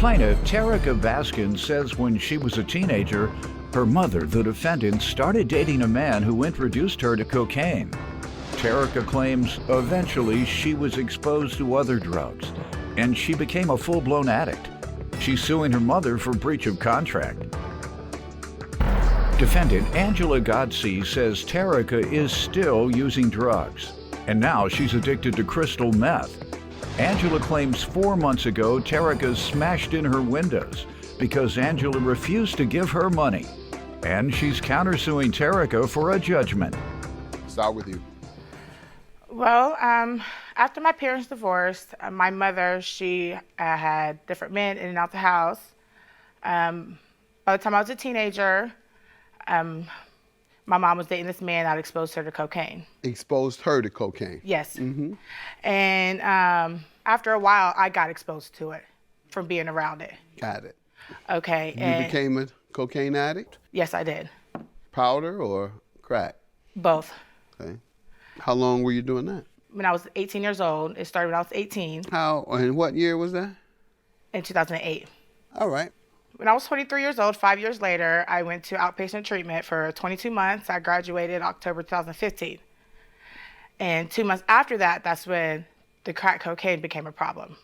Plaintiff Terica Baskin says when she was a teenager, her mother, the defendant, started dating a man who introduced her to cocaine. Terica claims eventually she was exposed to other drugs, and she became a full-blown addict. She's suing her mother for breach of contract. Defendant Angela Godsey says Terica is still using drugs, and now she's addicted to crystal meth. Angela claims 4 months ago Terica smashed in her windows because Angela refused to give her money, and she's countersuing Terica for a judgment. Start with you. Well, after my parents divorced, my mother, she had different men in and out the house. By the time I was a teenager, my mom was dating this man that exposed her to cocaine. Exposed her to cocaine? Yes. Mm-hmm. And after a while, I got exposed to it from being around it. Got it. Okay. You became a cocaine addict? Yes, I did. Powder or crack? Both. Okay. How long were you doing that? When I was 18 years old. It started when I was 18. And what year was that? In 2008. All right. When I was 23 years old, 5 years later, I went to outpatient treatment for 22 months. I graduated October 2015. And 2 months after that, that's when the crack cocaine became a problem.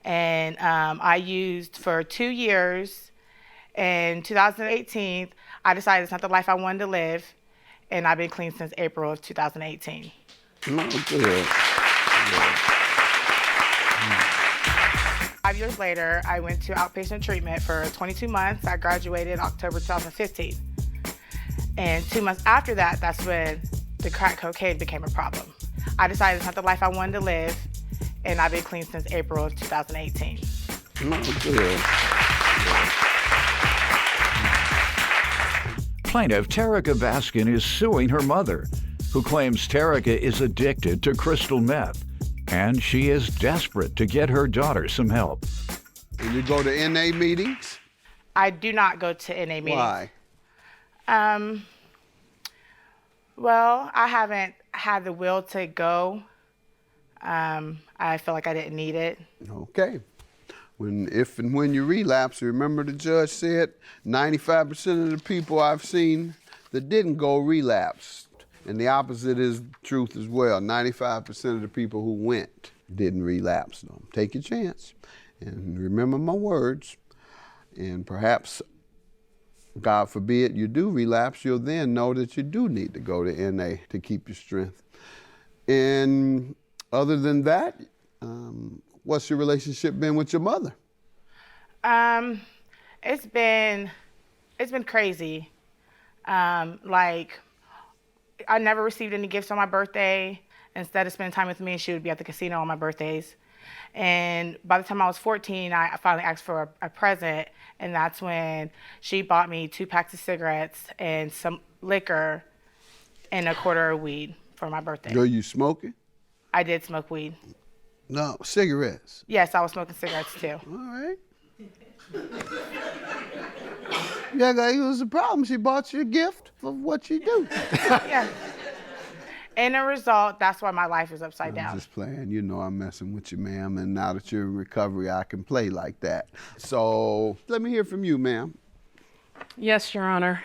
And I used for 2 years. In 2018, I decided it's not the life I wanted to live, and I've been clean since April of 2018. Oh, good. 5 years later, I went to outpatient treatment for 22 months. I graduated October 2015. And 2 months after that, that's when the crack cocaine became a problem. I decided it's not the life I wanted to live, and I've been clean since April of 2018. Oh, good. Plaintiff Terica Baskin is suing her mother, who claims Terica is addicted to crystal meth, and she is desperate to get her daughter some help. And you go to NA meetings? I do not go to NA meetings. Why? Well, I haven't had the will to go. I feel like I didn't need it. Okay. If and when you relapse, remember the judge said 95% of the people I've seen that didn't go relapsed. And the opposite is truth as well. 95% of the people who went didn't relapse. So take your chance and remember my words. And perhaps, God forbid, you do relapse, you'll then know that you do need to go to NA to keep your strength. And other than that, what's your relationship been with your mother? It's been crazy. Like, I never received any gifts on my birthday. Instead of spending time with me, she would be at the casino on my birthdays. And by the time I was 14, I finally asked for a present, and that's when she bought me 2 packs of cigarettes and some liquor and a quarter of weed for my birthday. Girl, you smoking? I did smoke weed. No, cigarettes. Yes, I was smoking cigarettes too. All right. Yeah, it was a problem. She bought you a gift of what you do. Yeah. And a result, that's why my life is upside down. I'm just playing. You know I'm messing with you, ma'am. And now that you're in recovery, I can play like that. So let me hear from you, ma'am. Yes, Your Honor.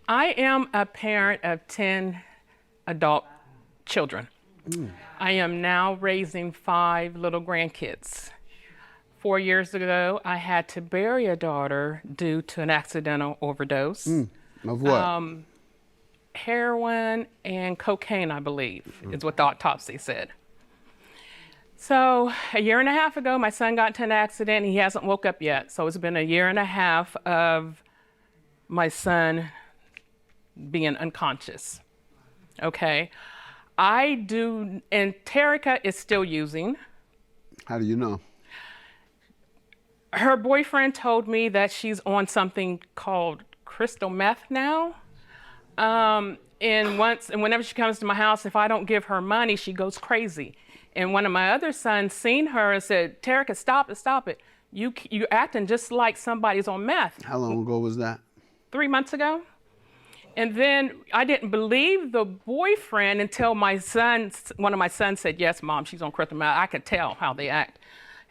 I am a parent of 10 adult children. I am now raising 5 little grandkids. 4 years ago, I had to bury a daughter due to an accidental overdose. Of what? Heroin and cocaine, I believe, is what the autopsy said. So a year and a half ago, my son got into an accident. He hasn't woke up yet. So it's been a year and a half of my son being unconscious. Okay. And Terica is still using. How do you know? Her boyfriend told me that she's on something called crystal meth now. And whenever she comes to my house, if I don't give her money, she goes crazy. And one of my other sons seen her and said, "Terica, stop it. You're acting just like somebody's on meth." How long ago was that? 3 months ago. And then I didn't believe the boyfriend until one of my sons said, "Yes, Mom, she's on crystal meth." I could tell how they act.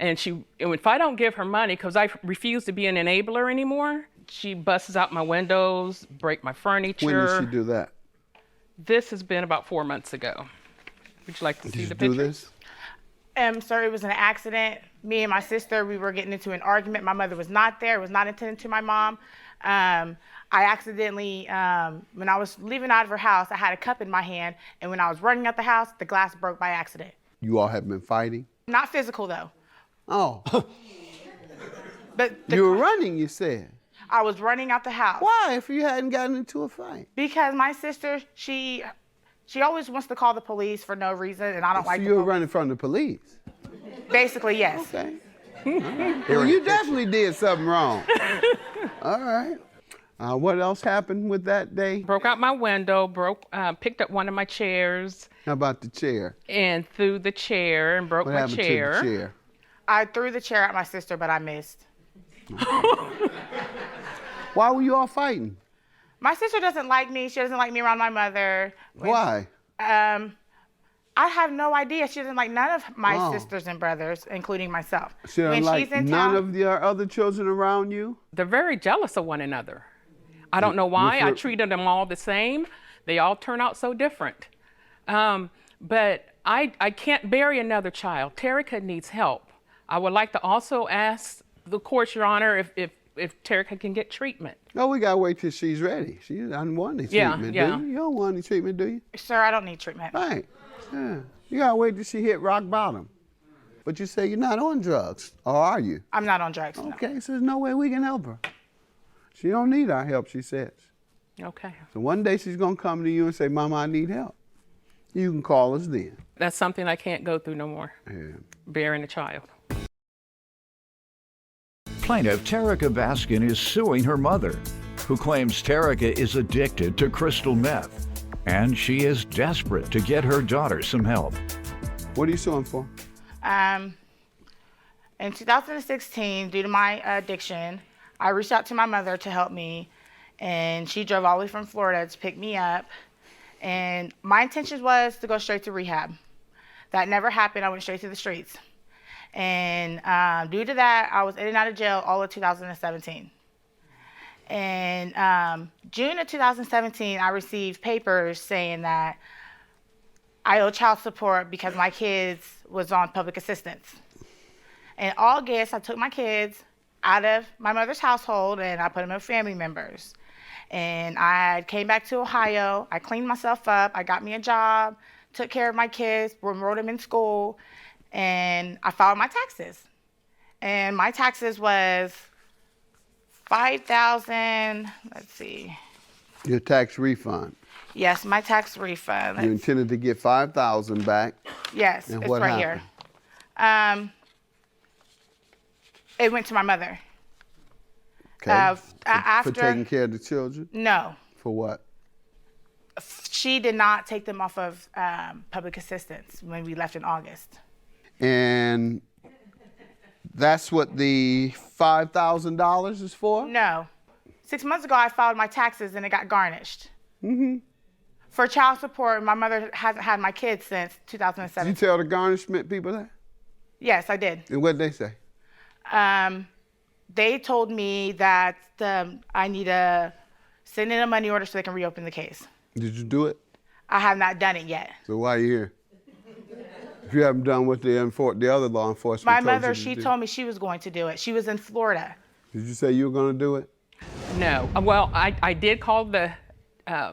And if I don't give her money, because I refuse to be an enabler anymore, she busts out my windows, break my furniture. When did she do that? This has been about 4 months ago. Would you like to see the picture? Did you do this? Sir, it was an accident. Me and my sister, we were getting into an argument. My mother was not there. It was not intended to my mom. I accidentally, when I was leaving out of her house, I had a cup in my hand, and when I was running out the house, the glass broke by accident. You all have been fighting? Not physical, though. Oh. But You were running, you said. I was running out the house. Why, if you hadn't gotten into a fight? Because my sister, she always wants to call the police for no reason, and I don't like So the you were police. running from the police? Basically, yes. Okay. All right. Well, you definitely did something wrong. All right. What else happened with that day? Broke out my window, picked up one of my chairs. How about the chair? And threw the chair and broke What my happened chair. to the chair? I threw the chair at my sister, but I missed. Why were you all fighting? My sister doesn't like me. She doesn't like me around my mother. Why? I have no idea. She doesn't like none of my sisters and brothers, including myself. She doesn't like none of your other children around you? They're very jealous of one another. I don't know why. I treated them all the same. They all turn out so different. But I can't bury another child. Terica needs help. I would like to also ask the court, Your Honor, if Terica can get treatment. No, we gotta wait till she's ready. She doesn't want any treatment, do you? You don't want any treatment, do you? Sir, I don't need treatment. Right. Yeah. You gotta wait till she hit rock bottom. But you say you're not on drugs, or are you? I'm not on drugs, no. Okay, so there's no way we can help her. She don't need our help, she says. Okay. So one day she's gonna come to you and say, Mama, I need help. You can call us then. That's something I can't go through no more. Yeah. Bearing a child. Plaintiff Terica Baskin is suing her mother, who claims Terica is addicted to crystal meth, and she is desperate to get her daughter some help. What are you suing for? In 2016, due to my addiction, I reached out to my mother to help me, and she drove all the way from Florida to pick me up. And my intention was to go straight to rehab. That never happened. I went straight to the streets. And due to that, I was in and out of jail all of 2017. And June of 2017, I received papers saying that I owe child support because my kids was on public assistance. In August, I took my kids out of my mother's household and I put them with family members. And I came back to Ohio. I cleaned myself up. I got me a job, took care of my kids, enrolled them in school, and I filed my taxes. And my taxes was $5,000, let's see. Your tax refund. Yes, my tax refund. You intended to get $5,000 back. Yes, and it's what right happened? here. It went to my mother. Okay. After for taking care of the children? No. For what? She did not take them off of public assistance when we left in August. And that's what the $5,000 is for? No. 6 months ago, I filed my taxes and it got garnished. Mm-hmm. For child support, my mother hasn't had my kids since 2007. Did you tell the garnishment people that? Yes, I did. And what did they say? They told me that I need to send in a money order so they can reopen the case. Did you do it? I have not done it yet. So why are you here? If you haven't done what the other law enforcement My told mother, you to she do. told me she was going to do it. She was in Florida. Did you say you were going to do it? No. Well, I did call the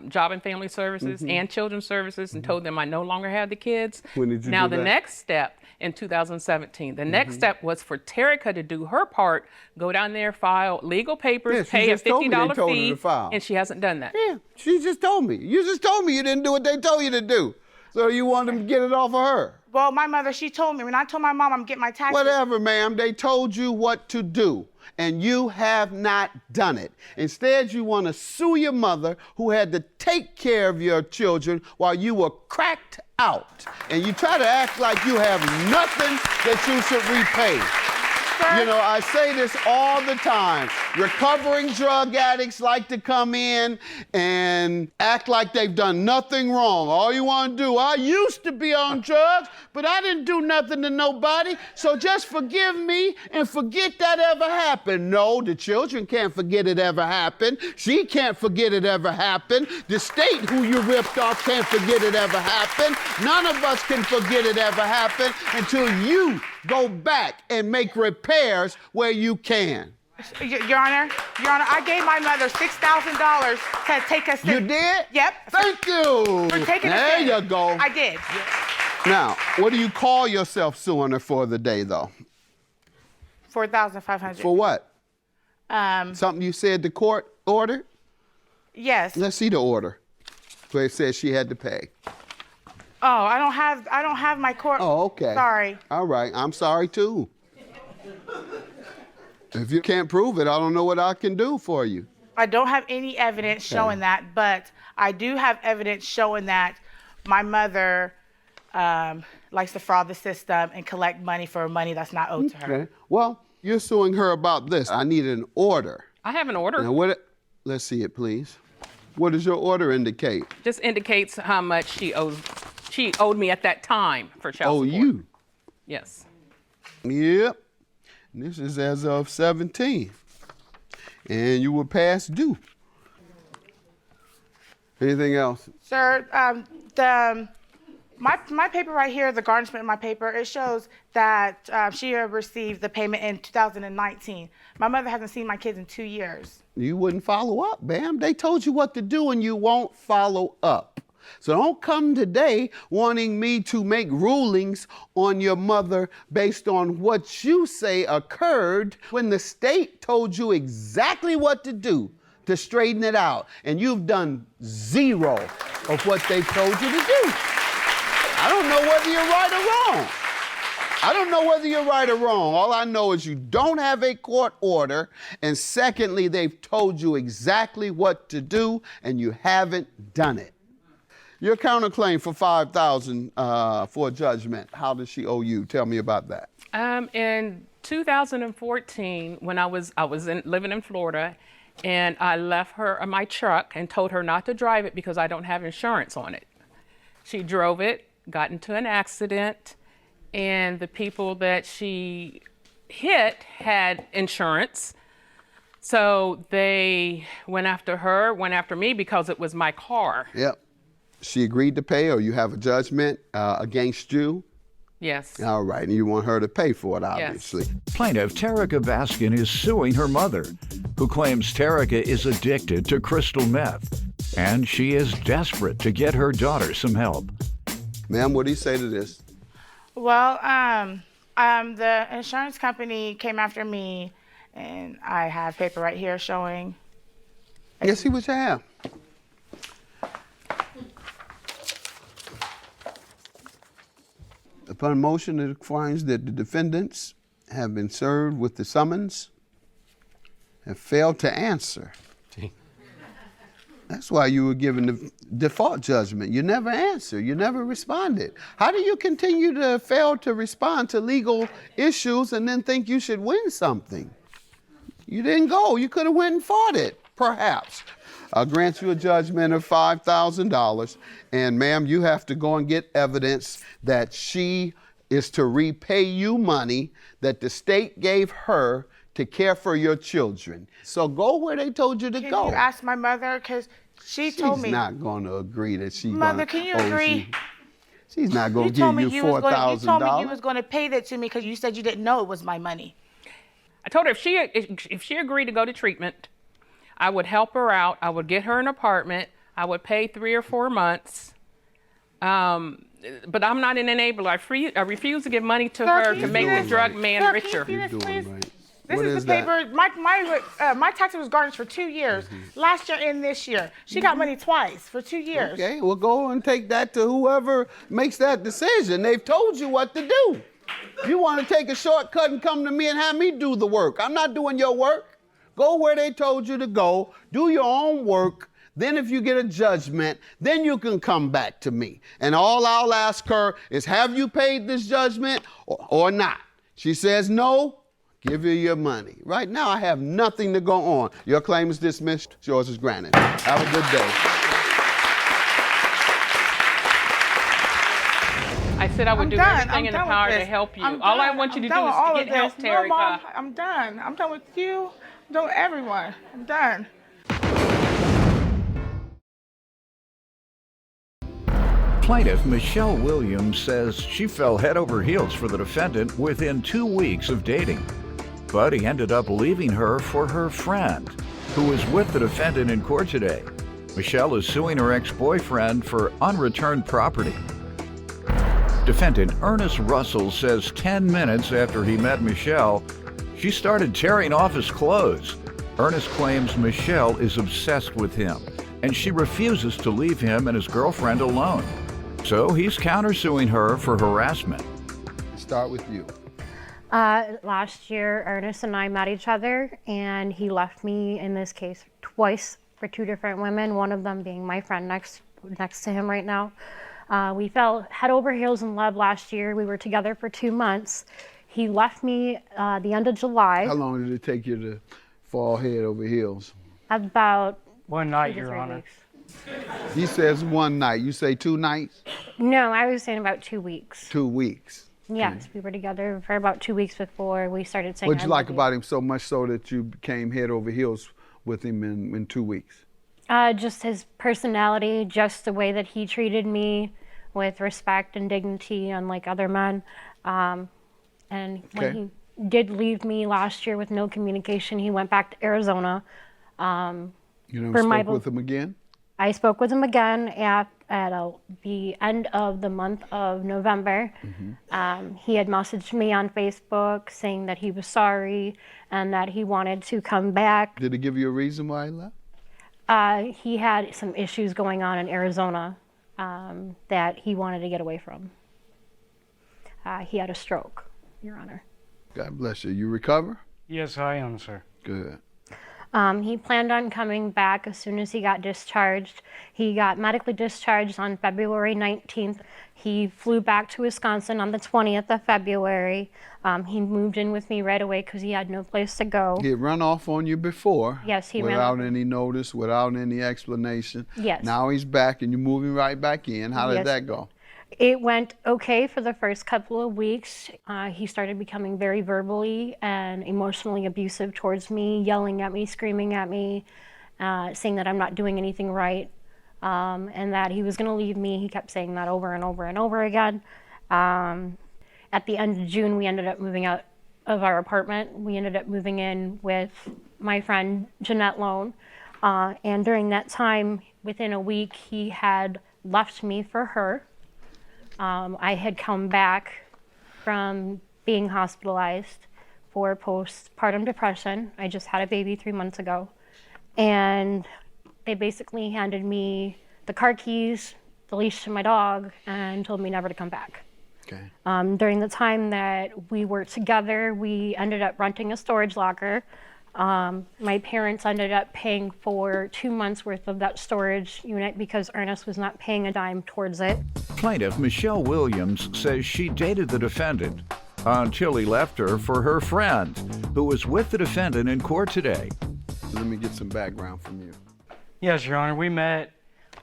Job and Family Services and Children's Services and told them I no longer had the kids. When did you now do the that? next step in 2017, the next step was for Terica to do her part, go down there, file legal papers, Yeah, she pay a just told me they $50 told her fee, to file. and she hasn't done that. Yeah, she just told me. You just told me you didn't do what they told you to do. So you want them to get it off of her. Well, my mother, she told me, when I told my mom I'm getting my taxes. Whatever, ma'am, they told you what to do, and you have not done it. Instead, you want to sue your mother who had to take care of your children while you were cracked out. And you try to act like you have nothing that you should repay. You know, I say this all the time. Recovering drug addicts like to come in and act like they've done nothing wrong. All you want to do, I used to be on drugs, but I didn't do nothing to nobody, so just forgive me and forget that ever happened. No, the children can't forget it ever happened. She can't forget it ever happened. The state who you ripped off can't forget it ever happened. None of us can forget it ever happened until you go back and make repairs where you can. Your Honor, I gave my mother $6,000 to take us in. You did? Yep. Thank you. For taking us in. There you go. I did. Now, what do you call yourself suing her for the day, though? $4,500. For what? Something you said the court ordered? Yes. Let's see the order where it says she had to pay. Oh, I don't have my court. Oh, okay. Sorry. All right, I'm sorry too. If you can't prove it, I don't know what I can do for you. I don't have any evidence showing that, but I do have evidence showing that my mother likes to fraud the system and collect money for money that's not owed to her. Okay. Well, you're suing her about this. I need an order. I have an order. Now, let's see it, please. What does your order indicate? Just indicates how much she owed me at that time for child support. You? Yes. Yep. And this is as of 17. And you were past due. Anything else? Sir, my paper right here, the garnishment in my paper, it shows that she received the payment in 2019. My mother hasn't seen my kids in 2 years. You wouldn't follow up, ma'am. They told you what to do and you won't follow up. So don't come today wanting me to make rulings on your mother based on what you say occurred when the state told you exactly what to do to straighten it out. And you've done zero of what they told you to do. I don't know whether you're right or wrong. I don't know whether you're right or wrong. All I know is you don't have a court order, and secondly, they've told you exactly what to do, and you haven't done it. Your counterclaim for $5,000 for judgment. How does she owe you? Tell me about that. In 2014, when I was living in Florida, and I left her my truck and told her not to drive it because I don't have insurance on it. She drove it, got into an accident, and the people that she hit had insurance. So they went after her, went after me because it was my car. Yep. She agreed to pay, or you have a judgment against you? Yes. All right, and you want her to pay for it, obviously. Yes. Plaintiff Terica Baskin is suing her mother, who claims Terica is addicted to crystal meth, and she is desperate to get her daughter some help. Ma'am, what do you say to this? Well, the insurance company came after me, and I have paper right here showing. Let's see what you have. Upon motion, it finds that the defendants have been served with the summons, have failed to answer. That's why you were given the default judgment. You never answered. You never responded. How do you continue to fail to respond to legal issues and then think you should win something? You didn't go. You could have went and fought it, perhaps. I'll grant you a judgment of $5,000. And ma'am, you have to go and get evidence that she is to repay you money that the state gave her to care for your children. So go where they told you to go. Can you ask my mother? Because she told me. She's not going to agree that she's Mother, can you agree? She's not going to give you $4,000. You told me you was going to pay that to me because you said you didn't know it was my money. I told her if she agreed to go to treatment, I would help her out. I would get her an apartment. I would pay 3 or 4 months. But I'm not an enabler. I refuse to give money to her to make the drug man richer. This is the paper. My tax was garnished for 2 years, last year and this year. She got money twice for 2 years. Okay, well go and take that to whoever makes that decision. They've told you what to do. You want to take a shortcut and come to me and have me do the work. I'm not doing your work. Go where they told you to go. Do your own work. Then if you get a judgment, then you can come back to me. And all I'll ask her is, have you paid this judgment or not? She says no. Give you your money. Right now, I have nothing to go on. Your claim is dismissed. Yours is granted. Have a good day. I said I would do everything in the power to help you. All I want you to do is to get help, Terica. No, Mom, I'm done. I'm done with you. I'm done with everyone. I'm done. Plaintiff Michelle Williams says she fell head over heels for the defendant within 2 weeks of dating. But he ended up leaving her for her friend, who is with the defendant in court today. Michelle is suing her ex-boyfriend for unreturned property. Defendant Ernest Russell says 10 minutes after he met Michelle, she started tearing off his clothes. Ernest claims Michelle is obsessed with him, and she refuses to leave him and his girlfriend alone. So he's countersuing her for harassment. Start with you. Last year, Ernest and I met each other, and he left me, in this case, twice for 2 different women, one of them being my friend next to him right now. We fell head over heels in love last year. We were together for 2 months. He left me the end of July. How long did it take you to fall head over heels? About one night, 2 to 3 Your Honor. weeks. He says 1 night. You say 2 nights? No, I was saying about 2 weeks. 2 weeks. Yes, we were together for about 2 weeks before we started saying. What'd you like about him so much so that you became head over heels with him in 2 weeks? Just his personality, just the way that he treated me with respect and dignity, unlike other men. And when he did leave me last year with no communication, he went back to Arizona. You never spoke with him again? I spoke with him again at the end of the month of November. He had messaged me on Facebook saying that he was sorry and that he wanted to come back. Did he give you a reason why he left? He had some issues going on in Arizona that he wanted to get away from. He had a stroke, Your Honor. God bless you. You recover? Yes, I am, sir. Good. He planned on coming back as soon as he got discharged. He got medically discharged on February 19th. He flew back to Wisconsin on the 20th of February. He moved in with me right away because he had no place to go. He had run off on you before. Yes, he ran without any notice, without any explanation. Yes. Now he's back and you're moving right back in. How did that go? It went okay for the first couple of weeks. He started becoming very verbally and emotionally abusive towards me, yelling at me, screaming at me, saying that I'm not doing anything right, and that he was going to leave me. He kept saying that over and over and over again. At the end of June, we ended up moving out of our apartment. We ended up moving in with my friend Jeanette Lone, and during that time, within a week, he had left me for her. I had come back from being hospitalized for postpartum depression. I just had a baby 3 months ago. And they basically handed me the car keys, the leash to my dog, and told me never to come back. Okay. During the time that we were together, we ended up renting a storage locker. My parents ended up paying for 2 months worth of that storage unit because Ernest was not paying a dime towards it. Plaintiff Michelle Williams says she dated the defendant until he left her for her friend, who was with the defendant in court today. Let me get some background from you. Yes, Your Honor. We met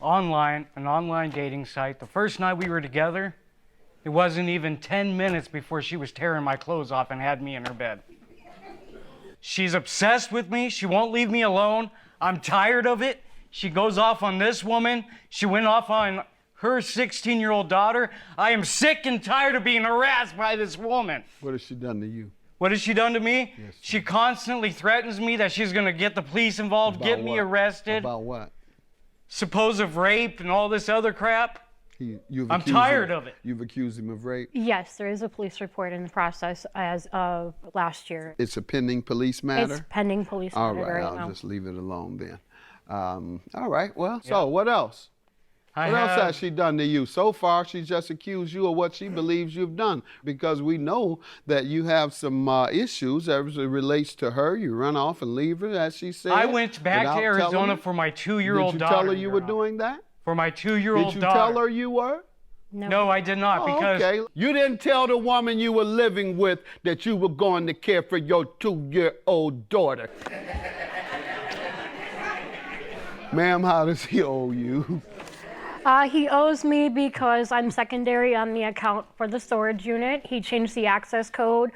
online, an online dating site. The first night we were together, it wasn't even 10 minutes before she was tearing my clothes off and had me in her bed. She's obsessed with me. She won't leave me alone. I'm tired of it. She goes off on this woman. She went off on her 16-year-old daughter. I am sick and tired of being harassed by this woman. What has she done to you? What has she done to me? Yes. She constantly threatens me that she's going to get the police involved, get me arrested. About what? Supposed rape and all this other crap. I'm tired of it. You've accused him of rape? Yes, there is a police report in the process as of last year. It's a pending police matter? It's pending police matter right now. All right, I'll just leave it alone then. All right, well, so what else? What else has she done to you? So far, she's just accused you of what she believes you've done, because we know that you have some issues as it relates to her. You run off and leave her, as she said. I went back to Arizona for my 2-year-old daughter. Did you tell her you were doing that? For my 2-year-old daughter. Did you tell her you were? No, I did not, because Okay. You didn't tell the woman you were living with that you were going to care for your 2-year-old daughter. Ma'am, how does he owe you? He owes me because I'm secondary on the account for the storage unit. He changed the access code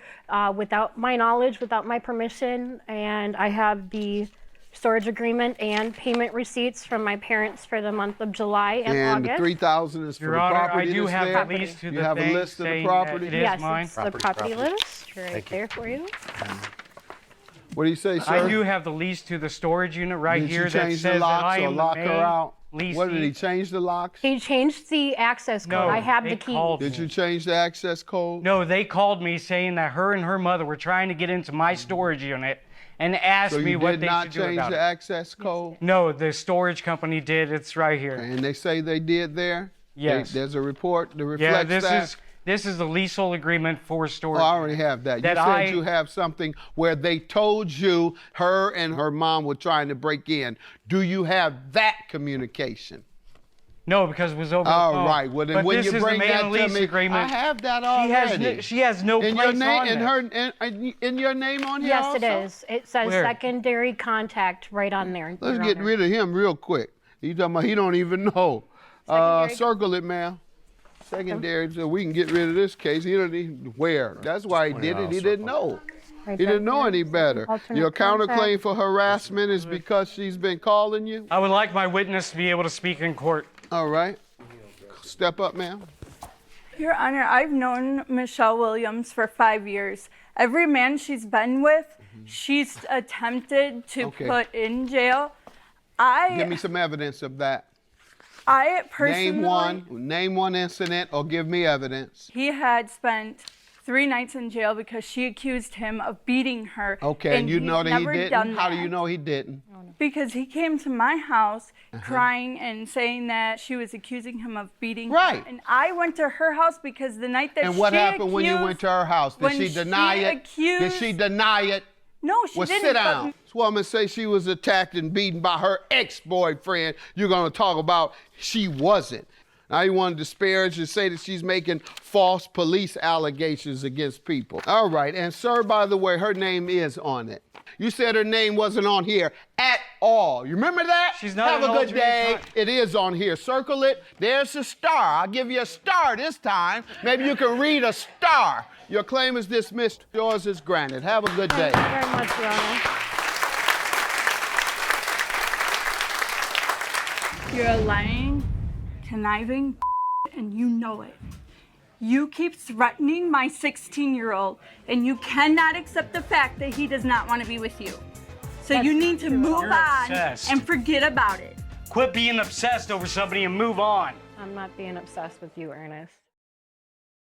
without my knowledge, without my permission, and I have the storage agreement and payment receipts from my parents for the month of July and And August. the $3,000 is for Your the Honor, property I do that's have there? at least to You the have a thing list of the saying property? that it is Yes, mine. it's the property list right there for you. What do you say, sir? I do have the lease to the storage unit right Did here you that change says the that I locks or am lock the her main out? leasee. What, did he change the locks? He changed the access code. No, I have the they key. called Did you change the access code? No, they called me saying that her and her mother were trying to get into my storage unit and asked So me you what did they not should do change about the it. access code? No, the storage company did. It's right here. And they say they did there? Yes. There's a report that Yeah, reflects that? this is the leasehold agreement for storage. Oh, I already have that. You That said you have something where they told you her and her mom were trying to break in. Do you have that communication? No, because it was over the All phone. right. Well, then But when this you is bring the that main to lease me, agreement. I have that already. She has no in place your name, on in there. her, in your name on here Yes, also? it is. It says Where? secondary contact right on there. Let's Your get Honor. rid of him real quick. You talking about he don't even know. Secondary- Circle it, ma'am. Secondary, so we can get rid of this case. He don't even where. That's why he did it. He didn't know. Right He didn't back know there. any better. Alternate Your counterclaim contact. for harassment is because she's been calling you? I would like my witness to be able to speak in court. All right. Step up, ma'am. Your Honor, I've known Michelle Williams for 5 years. Every man she's been with, she's attempted to Okay. put in jail. Give me some evidence of that. I personally, Name one incident or give me evidence. he had spent 3 nights in jail because she accused him of beating her. Okay, and you he's know that he never didn't? done How do you that. know he didn't? Because he came to my house crying and saying that she was accusing him of beating Right. her. And I went to her house because the night that And what she happened when you went to her house? Did when she deny she it? Did she deny it? No, she Well, didn't. sit but- down. This woman say she was attacked and beaten by her ex-boyfriend. You're going to talk about she wasn't. Now you want to disparage and say that she's making false police allegations against people. All right, and sir, by the way, her name is on it. You said her name wasn't on here at all. You remember that? She's not Have an a good alternate day. con- It is on here. Circle it. There's a star. I'll give you a star this time. Maybe you can read a star. Your claim is dismissed. Yours is granted. Have a good day. Thank you very much, Your Honor. You're a lying, conniving, and you know it. You keep threatening my 16-year-old, and you cannot accept the fact that he does not want to be with you. So you need to move You're on obsessed. and forget about it. Quit being obsessed over somebody and move on. I'm not being obsessed with you, Ernest.